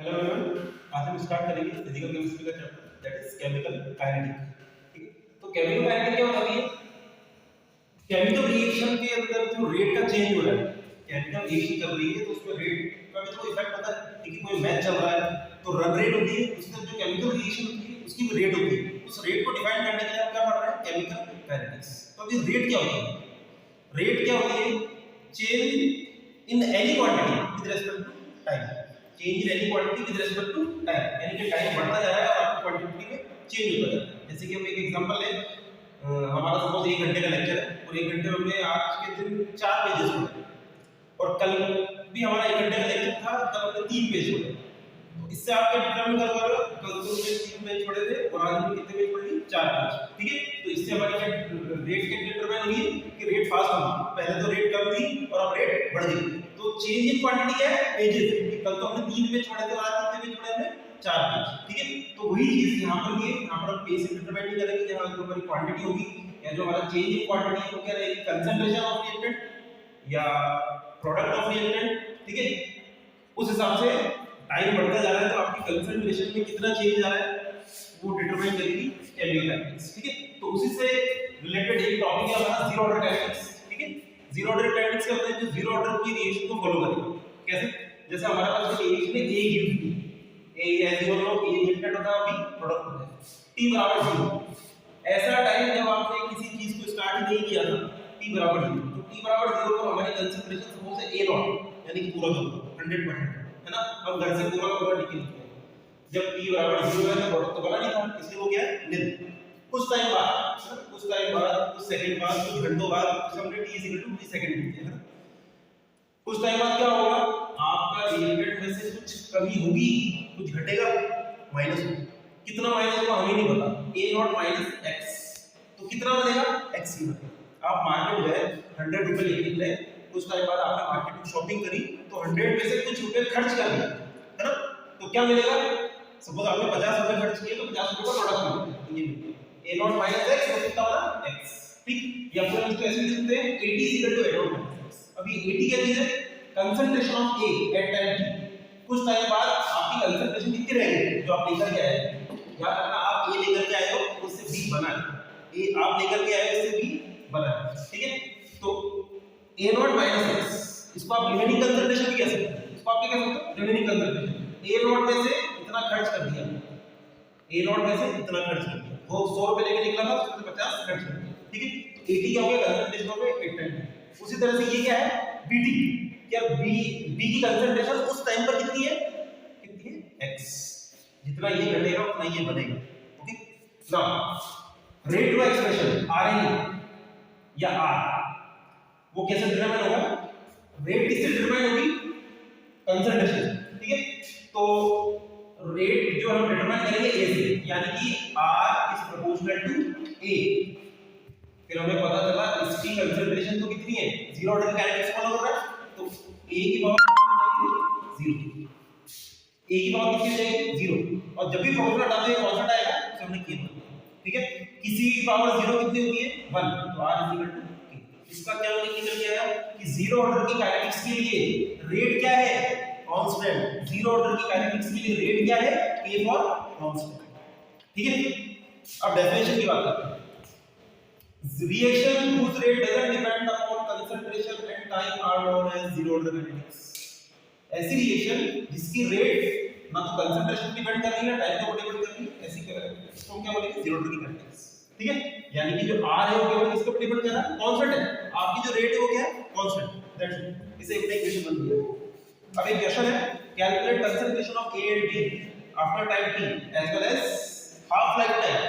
Hello everyone, आज हम start करेंगे फिजिकल केमिस्ट्री का chapter that is chemical kinetic. ठीक है, तो केमिकल काइनेटिक क्या होता है? केमिकल रिएक्शन के अंदर जो रेट का चेंज हो रहा है, केमिकल रिएक्शन चल रही है तो उसमें रेट का भी तो इफेक्ट होता है। ठीक है, कोई मैच चल रहा है तो रन रेट होती है, उसके अंदर जो केमिकल रिएक्शन होती है उसकी भी रेट होती है। उस रेट को डिफाइन करने के लिए हम क्या पढ़ रहे हैं? Chemical kinetics. तो अभी रेट क्या होती है? रेट क्या होती है? Change in any quantity with respect to time. Change in any quantity with respect to time, यानी कि टाइम बढ़ता जा रहा है और आपकी क्वांटिटी में चेंज होता जा रहा है। जैसे कि हम एक एग्जांपल लें, हमारा सपोज 1 घंटे का लेक्चर है और 1 घंटे में हमने आज के दिन 4 पेजेस पढ़े और कल भी हमारा 1 घंटे का लेक्चर था, कल हमने 3 पेज पढ़े। तो इससे आप क्या डिटरमाइन कर पा रहे हो? कल तो हमने 3 पेज पढ़े थे और आज हमने कितने पेज पढ़े? 4 पेज। ठीक है, तो इससे हमारी क्या रेट के डिटरमाइन हुई है कि रेट फास्ट होगा। पहले तो रेट कम थी और अब रेट बढ़ गई। तो चेंज इन क्वांटिटी है पेजेस। कल तो हमने 3 पेज पढ़े थे और आज कितने पेज पढ़े हमने? 4 पेज। ठीक है, तो वही चीज यहां पर भी है। यहां पर हम पेज से डिटरमाइन नहीं करेंगे, जहां जो हमारी क्वांटिटी होगी या जो हमारा चेंज इन क्वांटिटी है वो क्या रहेगी? कंसंट्रेशन ऑफ रिएक्टेंट या प्रोडक्ट ऑफ रिएक्टेंट। ठीक है, उस हिसाब से टाइम बढ़ता जा रहा है तो आपकी कंसंट्रेशन में कितना चेंज आ रहा है वो डिटरमाइन करेगी केमिकल काइनेटिक्स। ठीक है, तो उसी से रिलेटेड एक टॉपिक है हमारा जीरो ऑर्डर काइनेटिक्स। ठीक है, जीरो ऑर्डर काइनेटिक्स क्या होता है? जो जीरो ऑर्डर की रिएक्शन को फॉलो करेगा। कैसे? जैसे हमारे पास एक रिएक्शन है ए गिव्स बी, ए या जीरो लो, ए रिएक्टेंट होता है अभी प्रोडक्ट होता है, टी बराबर 0। ऐसा टाइम जब आपने किसी चीज को स्टार्ट नहीं किया था, टी बराबर 0, तो टी बराबर 0 पर हमारी कंसंट्रेशन सपोज है ए नॉट, यानी कि पूरा का पूरा 100% है ना। हम घर से पूरा का पूरा निकल गए। जब टी बराबर 0 है तो प्रोडक्ट तो बना नहीं था, इसलिए वो क्या है? निल। कुछ टाइम बाद, कुछ सेकंड बाद, कुछ घंटों बाद हमने t = सेकंड लिख दिया है। कुछ टाइम बाद क्या होगा? आपका रिएक्टेंट में से कुछ कमी होगी, कुछ घटेगा, माइनस होगा। कितना माइनस होगा हमें नहीं पता। a नॉट माइनस x, तो कितना बनेगा? x ही बनेगा। आप मार्केट गए 100 रुपए लेके निकले, कुछ टाइम बाद आपने मार्केट में शॉपिंग करी तो 100 में से कुछ रुपए खर्च कर दिए, है ना? तो क्या मिलेगा? सपोज आपने 50 रुपए खर्च किए तो 50 रुपए का प्रोडक्ट मिलेगा। ये a नॉट माइनस x वो कितना बना? x। ठीक, या फिर हम इसको ऐसे लिख सकते हैं at = a naught minus x। अब ये at क्या चीज है? Concentration of a at time t। कुछ टाइम बाद आपकी कंसंट्रेशन कितनी रहेगी जो आप लेकर के आए हैं? याद रखना, आप a लेकर के आए हो उससे b बना है, a आप लेकर के आए हो उससे b बना है। ठीक है, तो a नॉट माइनस x, इसको आप रिमेनिंग कंसंट्रेशन भी कह सकते हैं। इसको आप क्या कह सकते हो? Remaining concentration. a नॉट में से इतना खर्च कर दिया, a नॉट में से इतना खर्च कर दिया, वो 100 रुपए लेके निकला था, उसमें 50 खर्च कर दिया। ठीक है, तो 80 क्या हो गया? Concentration of at time. उसी तरह से ये क्या है? bt। क्या b की कंसंट्रेशन उस टाइम पर कितनी है? कितनी है? x। जितना ये घटेगा उतना ये बनेगा। ओके, नाउ रेट का एक्सप्रेशन rn या r वो कैसे डिटरमाइन होगा? रेट किससे डिटरमाइन होगी? कंसंट्रेशन। ठीक है, तो रेट जो हम डिटरमाइन करेंगे a से, यानी कि r is proportional to a। फिर हमें पता चला इसकी कंसंट्रेशन तो कितनी है? जीरो ऑर्डर काइनेटिक्स फॉलो कर रहा है, तो a की पावर 0, a की पावर कितनी जाएगी? 0। और जब भी फॉर्मूला डालते हैं कांस्टेंट आएगा उसे हमने k मान लिया। ठीक है, किसी की पावर 0 कितनी होती है? 1, तो r = k। इसका क्या निकल के आया कि जीरो ऑर्डर की काइनेटिक्स के लिए रेट क्या है? कांस्टेंट। जीरो ऑर्डर की काइनेटिक्स के लिए रेट क्या है? k for constant. ठीक है, अब डेफिनेशन की बात करते हैं। Reaction whose rate doesn't depend upon concentration and time are known as zero order kinetics। ऐसी रिएक्शन जिसकी रेट ना तो कंसंट्रेशन डिपेंड कर रही है ना टाइम को डिपेंड कर रही है, ऐसी इसको क्या बोलेंगे? जीरो ऑर्डर की काइनेटिक्स। ठीक है, यानी कि जो r है वो केवल किसके ऊपर डिपेंड कर रहा है? कांस्टेंट है। आपकी जो रेट है वो क्या है? कांस्टेंट। That's it. इसे एक इक्वेशन बन गया। अब एक क्वेश्चन है, calculate concentration of a and b after time t as well as half life time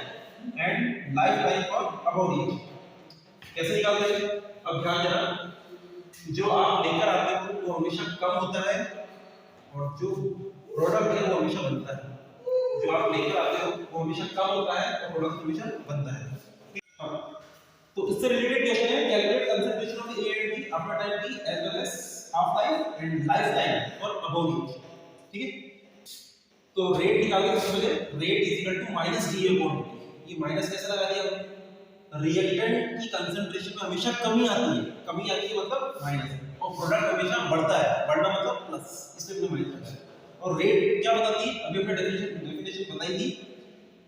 and life time for above reaction. कैसे निकालते हैं? अब ध्यान देना, जो आप लेकर आते हो वो हमेशा कम होता है और जो प्रोडक्ट है वो हमेशा बनता है। जो आप लेकर आते हो वो हमेशा कम होता है और प्रोडक्ट हमेशा बनता है। हाँ, तो इससे रिलेटेड क्वेश्चन है, calculate concentration of a and b after time t as well as half life and life time for above reaction. ठीक है, तो रेट निकालने सबसे पहले रेट = -dA/dt। ये माइनस कैसे लगा दिया हमने? रिएक्टेंट की कंसंट्रेशन में हमेशा कमी आती है, कमी आती है मतलब माइनस, और प्रोडक्ट हमेशा बढ़ता है, बढ़ना मतलब प्लस, इसलिए हमने माइनस लगाया। और रेट क्या बताती है, अभी हमने डेफिनेशन बताई थी,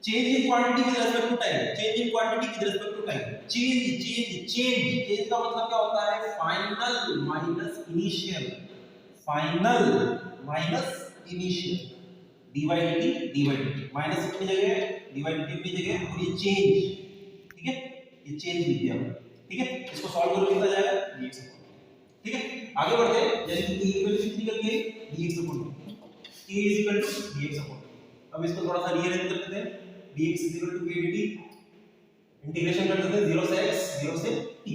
change in quantity with respect to time, change in quantity with respect to time, change का मतलब क्या होता है, final minus initial, final minus initial, dy dt minus कितनी जगह है, dy dt कितनी जगह है, और ये चेंज, ठीक है, ये चेंज लिख दिया, ठीक है, इसको सॉल्व करो कितना जाएगा dx, ठीक है। आगे बढ़ते हैं, यानी कि e इक्वल टू कितनी निकल गई dx upon k is equal to dx upon, अब इसको थोड़ा सा रीअरेंज कर देते हैं, dx is equal to k dt, integration कर देते हैं 0 से x 0 से t,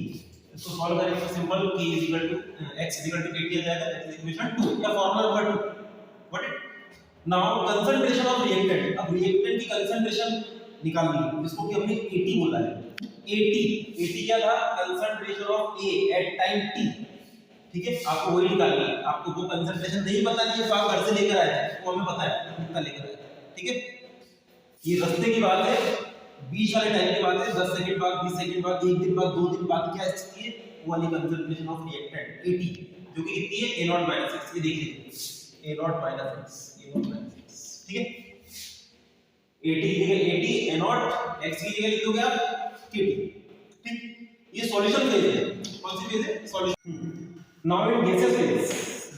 इसको सॉल्व करेंगे तो simple k is equal to x is equal to kt आ जाएगा, दैट इज इक्वेशन 2 या formula number 2, what it now concentration of reactant, अब रिएक्टेंट की कंसंट्रेशन निकालनी है जिसको कि हमने 80 बोला है, 80 क्या था, concentration of A at time t, ठीक है, आपको वही निकालनी है, आपको वो कंसंट्रेशन नहीं पता नहीं है तो आप घर से लेकर आए हैं, वो हमें पता है कितना लेकर आए, ठीक है, ये रास्ते की बात है, बीच वाले टाइम की बात है, 10 सेकंड बाद, 20 सेकंड बाद, 1 दिन बाद, 2 दिन बाद, क्या स्थिति है, वो वाली कंसंट्रेशन ऑफ रिएक्टेंट 80, जो कि कितनी है A0 - x, ये देख लीजिए A0 - x, ठीक है, 80 की जगह 80, A0 x की जगह लिख दोगे आप kt, ठीक, ये सॉल्यूशन फेज है, कौन सी फेज है, solution. Now in gases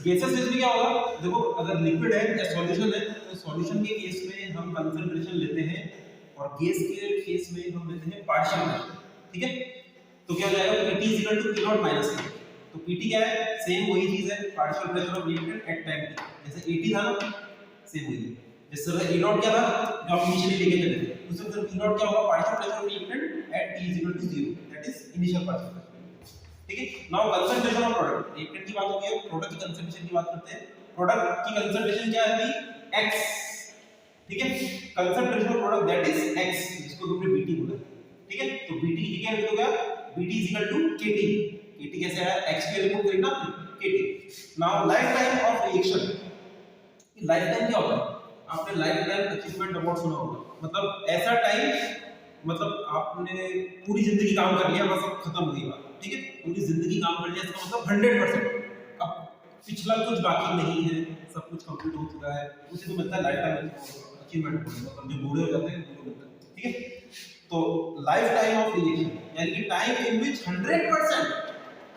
phase में क्या होगा, देखो अगर लिक्विड है या सॉल्यूशन है, तो सॉल्यूशन के केस में हम कंसंट्रेशन लेते हैं और गैस के केस में हम लेते हैं पार्शियल प्रेशर, ठीक है, तो क्या हो जाएगा pt = P0 - a, तो pt क्या है, सेम वही चीज है, partial pressure of reactant eight time t, जैसे 80 था ना, सेम वही है, जैसे A0 क्या था जो हम इनिशियली लेके चले थे, उस वक्त P0 क्या होगा, partial pressure of reactant eight t = 0, that is initial partial pressure, ठीक है। Now concentration of product, reactant की बात हो गई है, प्रोडक्ट की कंसंट्रेशन की बात करते हैं, प्रोडक्ट की कंसंट्रेशन क्या है, x, ठीक है, concentration of product that is x, जिसको हमने bt बोला, ठीक है, तो bt की क्या लिख दोगे, bt = kt, kt कैसे आया, x के लिए पुट करेंगे ना kt। Now life time of reaction, life time क्या होता है, आपने लाइफ टाइम अचीवमेंट अवार्ड सुना होगा, मतलब ऐसा टाइम, मतलब आपने पूरी जिंदगी काम कर लिया, बस अब खत्म हो गई बात, ठीक है, पूरी जिंदगी काम कर लिया, इसका मतलब 100%, अब पिछला कुछ बाकी नहीं है, सब कुछ कंप्लीट हो चुका है, उसे तो मिलता है लाइफ टाइम अचीवमेंट, मतलब जो बूढ़े हो जाते हैं उनको मिलता है, ठीक है। तो लाइफ टाइम ऑफ रिएक्शन यानी कि time in which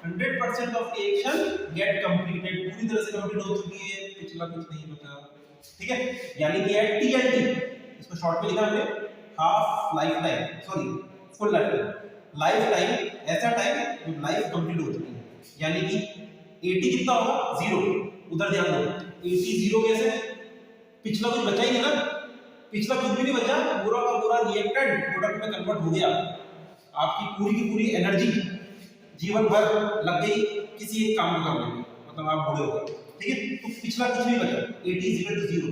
100% of reaction gate completed, पूरी तरह से कंप्लीट हो चुकी है, पिछला कुछ नहीं बचा, ठीक है, यानी कि एट TLT, इसको शॉर्ट में लिखा हमने half life time, sorry full life time, life time ऐसा टाइम जब लाइफ कंप्लीट हो चुकी है, यानी कि 80 कितना होगा 0, उधर ध्यान दो, 80 0 कैसे, पिछला कुछ बचा ही नहीं ना, पिछला कुछ भी नहीं बचा, पूरा का पूरा रिएक्टेंट प्रोडक्ट में कन्वर्ट हो गया, आपकी पूरी की पूरी एनर्जी जीवन भर लग गई किसी एक काम को करने में, मतलब आप बूढ़े हो गए, ठीक है, तो पिछला कुछ नहीं बचा, 80 = 0,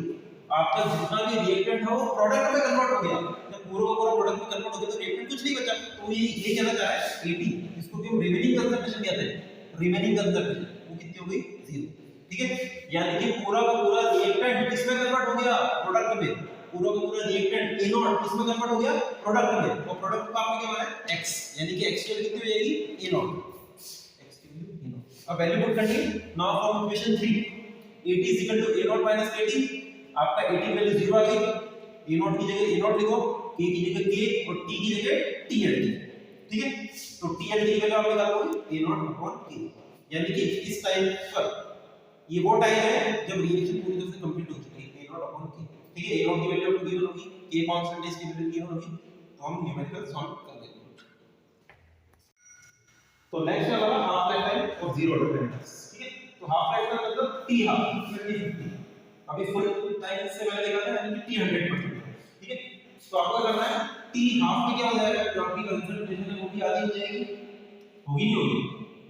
आपका जितना भी रिएक्टेंट है वो प्रोडक्ट में कन्वर्ट हो गया, जब पूरा का पूरा प्रोडक्ट में कन्वर्ट हो गया तो रिएक्टेंट कुछ नहीं बचा, तो ये कहना चाह रहा है 80, इसको भी हम रिमेनिंग कंसंट्रेशन कहते हैं, रिमेनिंग कंसंट्रेशन वो कितनी हो गई 0, ठीक है, यानी कि पूरा का पूरा रिएक्टेंट किसमें कन्वर्ट हो गया, प्रोडक्ट में, पूरा का पूरा रिएक्टेंट A0 किसमें कन्वर्ट हो गया, प्रोडक्ट में, और प्रोडक्ट का आपने क्या माना है x, यानी कि x की वैल्यू कितनी हो जाएगी A0, x की वैल्यू A0, अब वैल्यू पुट करनी, now from equation 3 80 = A0 - kt, आपका 80 वैल्यू 0 आ गई, A0 की जगह A0 लिखो, k की जगह k और t की जगह TLT, ठीक है, तो TLT की वैल्यू आप निकालोगे A0/k, यानी कि इस टाइम पर ये वो टाइम है जब रिएक्शन पूरी तरह से कंप्लीट हो चुकी है, A0/k, ठीक है, A0 की वैल्यू आपको गिवन होगी, k कांस्टेंट है, इसकी वैल्यू गिवन होगी, तो हम न्यूमेरिकल सॉल्व कर देंगे। तो नेक्स्ट वाला हाफ लाइफ टाइम और जीरो ऑर्डर पेरिमेटर्स, ठीक है, तो हाफ लाइफ का मतलब t हाफ 50, अभी फुल टाइम से मैंने देखा था यानी कि t 100%, ठीक है, तो आपको करना है t हाफ में क्या हो जाएगा, जो आपकी कंसंट्रेशन है वो भी आधी हो जाएगी, होगी नहीं होगी,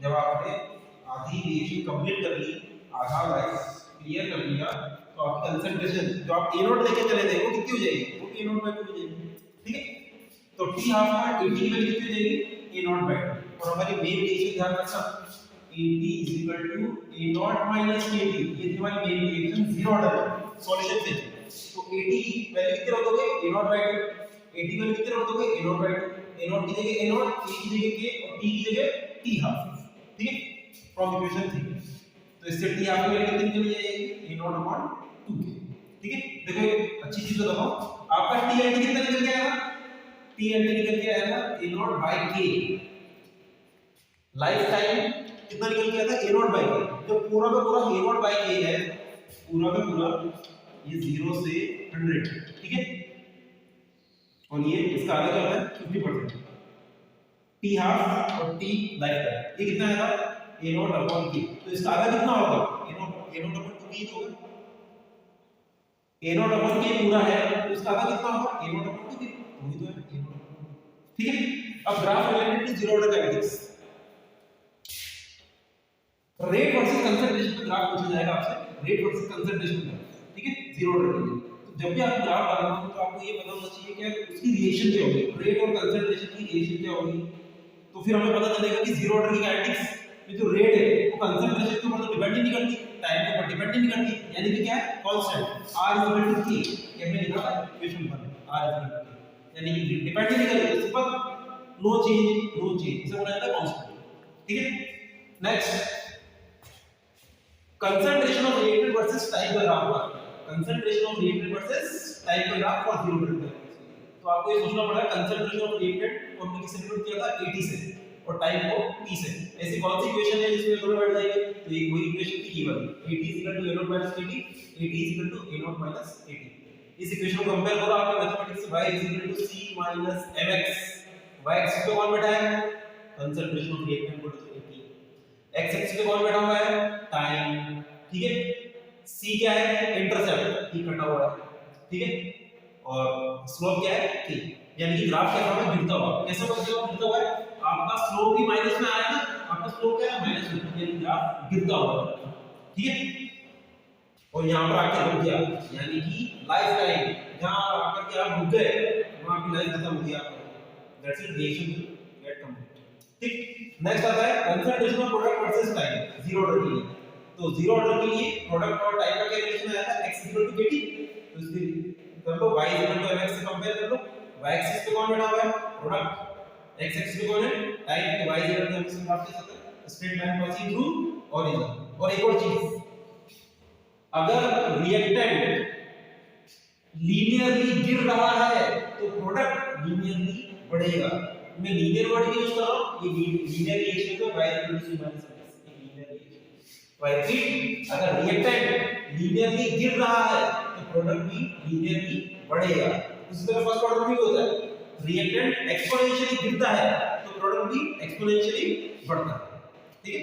जब आपने आधी रिएक्शन कंप्लीट कर ली, आधा लाइफ क्लियर कर लिया, तो आपकी कंसंट्रेशन जो आप A0 लेके चले थे वो कितनी हो जाएगी, वो A0/2 हो जाएगी, ठीक है, तो t हाफ में 80 की वैल्यू कितनी हो जाएगी A0/2, और हमारी मेन रिएक्शन ध्यान रखना AT A0 - KT, ये हमारी main reaction zero order solution से, तो AT की वैल्यू कितनी रख दोगे A0/2, AT की वैल्यू कितनी रख दोगे A0/2, A0 की जगह A0, K की जगह K और T की जगह T हाफ, ठीक है, फ्रॉम इक्वेशन 3, तो इससे T हाफ की वैल्यू कितनी चली जाएगी A0/2, ठीक है, देखो एक अच्छी चीज बताओ, आपका टी एन टी कितना निकल के आएगा, टी एन टी निकल के आएगा ए नॉट बाय के, लाइफ टाइम कितना निकल के आता है ए नॉट बाय के, जो पूरा का पूरा ए नॉट बाय के है, पूरा का पूरा ये 0 से 100, ठीक है, और ये इसका आधा क्या होता है 50%, टी हाफ और टी लाइफ टाइम, ये कितना आएगा ए नॉट अपॉन के, तो इसका आधा कितना होगा ए नॉट अपॉन 2 होगा, ए नॉट अपॉन के पूरा है तो इसका आधा कितना होगा ए नॉट अपॉन 2, वही तो है ए नॉट अपॉन, ठीक है। अब graph related to zero order kinetics, rate versus concentration का ग्राफ पूछा जाएगा आपसे, रेट वर्सेस कंसंट्रेशन का, ठीक है, जीरो ऑर्डर के लिए। तो जब भी आप ग्राफ बनाना हो तो आपको ये पता होना चाहिए कि उसकी रिलेशन क्या होगी, रेट और कंसंट्रेशन की रिलेशन क्या होगी, तो फिर हमें पता चलेगा कि जीरो ऑर्डर की काइनेटिक्स में जो रेट है वो कंसंट्रेशन के ऊपर तो डिपेंड ही नहीं करती, टाइम के ऊपर डिपेंड ही नहीं करती, यानी कि क्या है कांस्टेंट r k, ये हमने लिखा था इक्वेशन पर r k, यानी कि डिपेंड ही नहीं करती, सिंपल नो चेंज, इसे बोला जाता है कांस्टेंट, ठीक है। Next concentration of reactant versus time का graph, concentration of reactant versus time का ग्राफ फॉर जीरो ऑर्डर, तो आपको ये सोचना पड़ेगा कंसंट्रेशन ऑफ रिएक्टेंट को हमने किससे डिनोट किया था 80 से और टाइम को t से, ऐसी कौन सी इक्वेशन है जिसमें दोनों बैठ जाएंगे, तो एक वही इक्वेशन थी ये वाली 80 a0 - 80, 80 a0 - 80, इस इक्वेशन को कंपेयर करो आपने मैथमेटिक्स से, y c - mx, y axis पे कौन बैठा है कंसंट्रेशन ऑफ रिएक्टेंट को 80, x एक्सिस पे कौन बैठा हुआ है टाइम, ठीक है, c क्या है इंटरसेप्ट t कटा हुआ है, ठीक है, और स्लोप क्या है k, यानी कि ग्राफ कैसा होगा गिरता हुआ, कैसा होगा गिरता हुआ है, आपका स्लोप भी माइनस में आया ना, आपका स्लोप क्या है माइनस में, यानी ग्राफ गिरता हुआ, ठीक है, और यहां पर आके रुक गया, यानी कि लाइफ टाइम जहां आकर के आप रुक गए वहां की लाइफ खत्म हो गई आपका, that's it, reaction get complete, ठीक। नेक्स्ट आता है concentration of product versus time zero order के लिए, तो जीरो ऑर्डर के लिए प्रोडक्ट और टाइम का क्या रिलेशन आया था x kt, तो इसलिए कर लो y mx से कंपेयर कर लो, y एक्सिस पे कौन बैठा हुआ है प्रोडक्ट, x एक्सिस पे कौन है टाइम, तो y mx से ग्राफ कैसा है straight line passing through origin. और एक और चीज, अगर रिएक्टेंट लीनियरली गिर रहा है तो प्रोडक्ट लीनियरली बढ़ेगा, मैं लीनियर वर्ड यूज कर रहा हूं, ये लीनियर रिएक्शन को y c - x, ये लीनियर रिएक्शन y3, अगर रिएक्टेंट लीनियरली गिर रहा है तो प्रोडक्ट भी लीनियरली बढ़ेगा, इसी तरह फर्स्ट ऑर्डर में भी होता है, रिएक्टेंट एक्सपोनेंशियली गिरता है तो प्रोडक्ट भी एक्सपोनेंशियली बढ़ता है, ठीक है।